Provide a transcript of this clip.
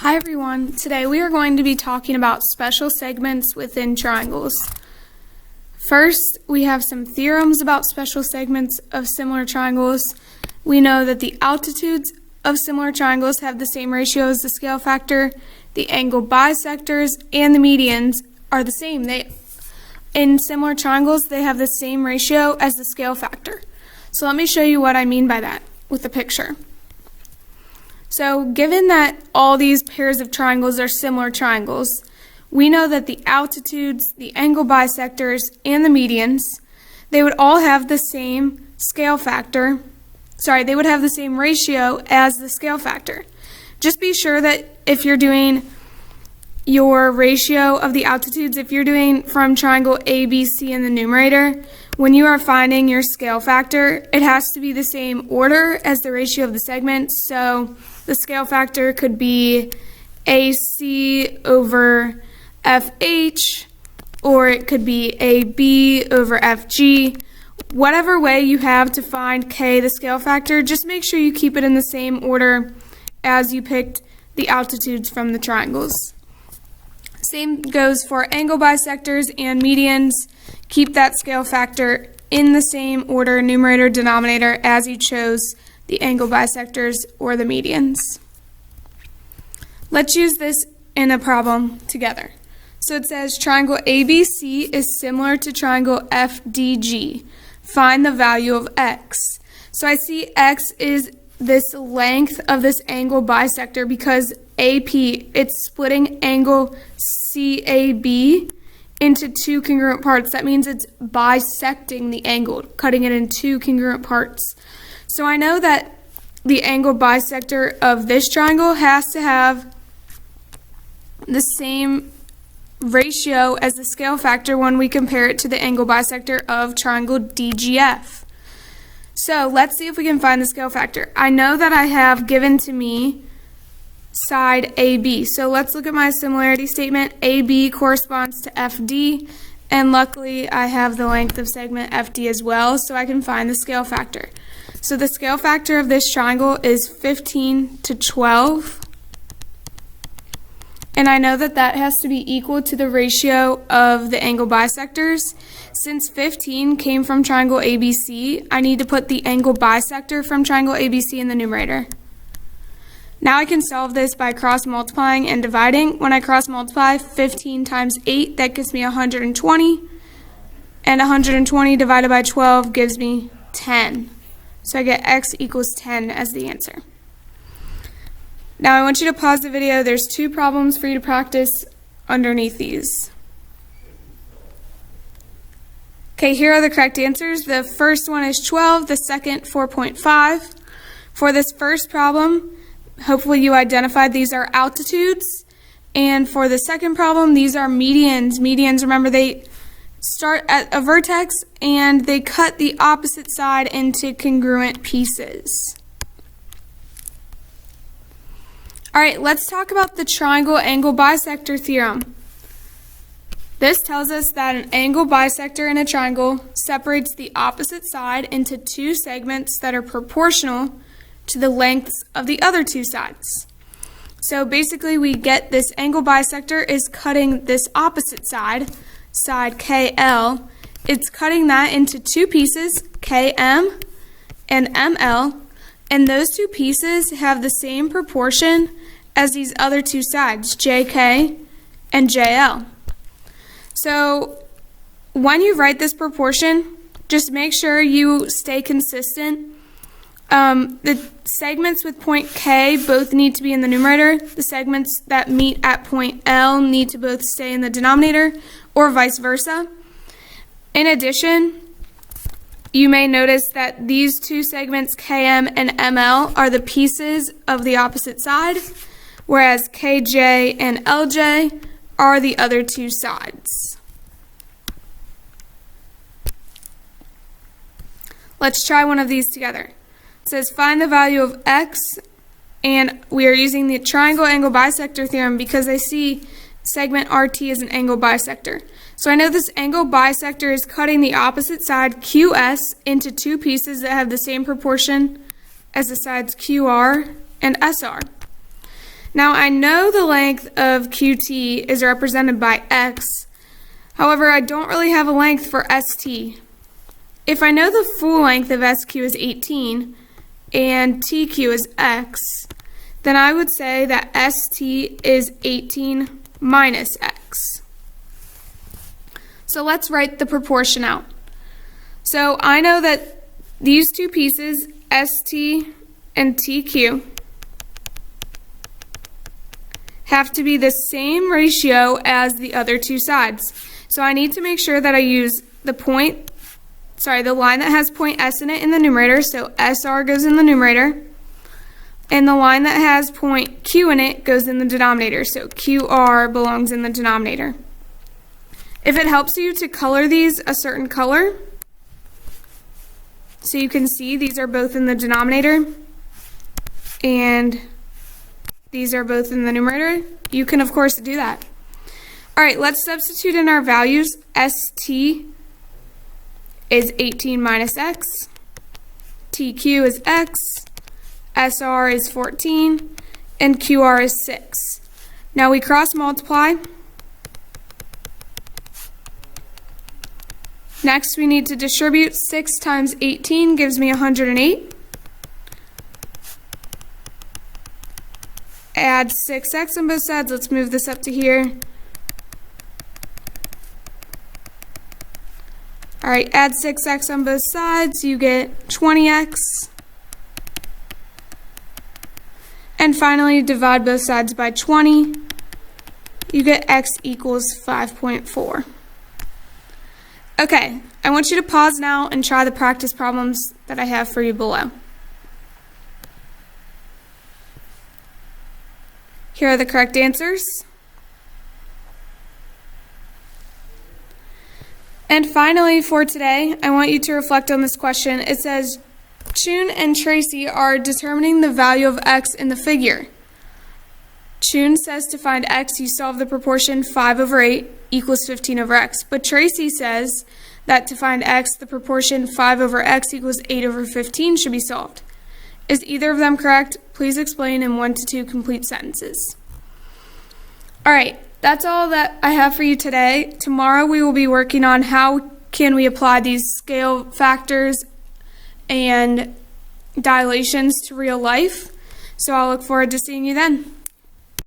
Hi everyone, today we are going to be talking about special segments within triangles. First, we have some theorems about special segments of similar triangles. We know that the altitudes of similar triangles have the same ratio as the scale factor. The angle bisectors and the medians are the same. In similar triangles, they have the same ratio as the scale factor. So let me show you what I mean by that with a picture. So given that all these pairs of triangles are similar triangles, we know that the altitudes, the angle bisectors, and the medians, they would all have the same scale factor. They would have the same ratio as the scale factor. Just be sure that if you're doing your ratio of the altitudes, if you're doing from triangle ABC in the numerator, when you are finding your scale factor, it has to be the same order as the ratio of the segments. So the scale factor could be AC over FH, or it could be AB over FG. Whatever way you have to find K, the scale factor, just make sure you keep it in the same order as you picked the altitudes from the triangles. Same goes for angle bisectors and medians. Keep that scale factor in the same order, numerator, denominator, as you chose the angle bisectors or the medians. Let's use this in a problem together. So it says triangle ABC is similar to triangle FDG. Find the value of x. So I see x is this length of this angle bisector because AP, it's splitting angle CAB into two congruent parts. That means it's bisecting the angle, cutting it in two congruent parts. So I know that the angle bisector of this triangle has to have the same ratio as the scale factor when we compare it to the angle bisector of triangle DGF. So let's see if we can find the scale factor. I know that I have given to me side AB. So let's look at my similarity statement. AB corresponds to FD, and luckily I have the length of segment FD as well, so I can find the scale factor. So the scale factor of this triangle is 15 to 12. And I know that that has to be equal to the ratio of the angle bisectors. Since 15 came from triangle ABC, I need to put the angle bisector from triangle ABC in the numerator. Now I can solve this by cross multiplying and dividing. When I cross multiply 15 times 8, that gives me 120. And 120 divided by 12 gives me 10. So I get x equals 10 as the answer. Now I want you to pause the video. There's two problems for you to practice underneath these. Okay, here are the correct answers. The first one is 12, the second 4.5. For this first problem, hopefully you identified these are altitudes. And for the second problem, these are medians. Medians, remember, they start at a vertex and they cut the opposite side into congruent pieces. All right, let's talk about the triangle angle bisector theorem. This tells us that an angle bisector in a triangle separates the opposite side into two segments that are proportional to the lengths of the other two sides. So basically we get this angle bisector is cutting this opposite side, side KL. It's cutting that into two pieces, KM and ML, and those two pieces have the same proportion as these other two sides, JK and JL. So when you write this proportion, just make sure you stay consistent. The segments with point K both need to be in the numerator. The segments that meet at point L need to both stay in the denominator, or vice versa. In addition, you may notice that these two segments, KM and ML, are the pieces of the opposite side, whereas KJ and LJ are the other two sides. Let's try one of these together. It says find the value of x, and we are using the triangle angle bisector theorem because I see segment RT is an angle bisector. So I know this angle bisector is cutting the opposite side QS into two pieces that have the same proportion as the sides QR and SR. Now I know the length of QT is represented by X. However, I don't really have a length for ST. If I know the full length of SQ is 18 and TQ is X, then I would say that ST is 18 minus X. So let's write the proportion out. So I know that these two pieces, ST and TQ, have to be the same ratio as the other two sides. So I need to make sure that I use the line that has point S in it in the numerator, so SR goes in the numerator, and the line that has point Q in it goes in the denominator, so QR belongs in the denominator. If it helps you to color these a certain color, so you can see these are both in the denominator, and these are both in the numerator, you can of course do that. All right, let's substitute in our values. ST is 18 minus X, TQ is X, SR is 14, and QR is 6. Now we cross multiply. Next we need to distribute. 6 times 18 gives me 108. Add 6x on both sides. Let's move this up to here. All right, add 6x on both sides. You get 20x. And finally, divide both sides by 20. You get x equals 5.4. Okay, I want you to pause now and try the practice problems that I have for you below. Here are the correct answers. And finally, for today, I want you to reflect on this question. It says, Chun and Tracy are determining the value of x in the figure. Chun says to find x, you solve the proportion 5 over 8 equals 15 over x. But Tracy says that to find x, the proportion 5 over x equals 8 over 15 should be solved. Is either of them correct? Please explain in 1 to 2 complete sentences. All right, that's all that I have for you today. Tomorrow we will be working on how can we apply these scale factors and dilations to real life. So I'll look forward to seeing you then.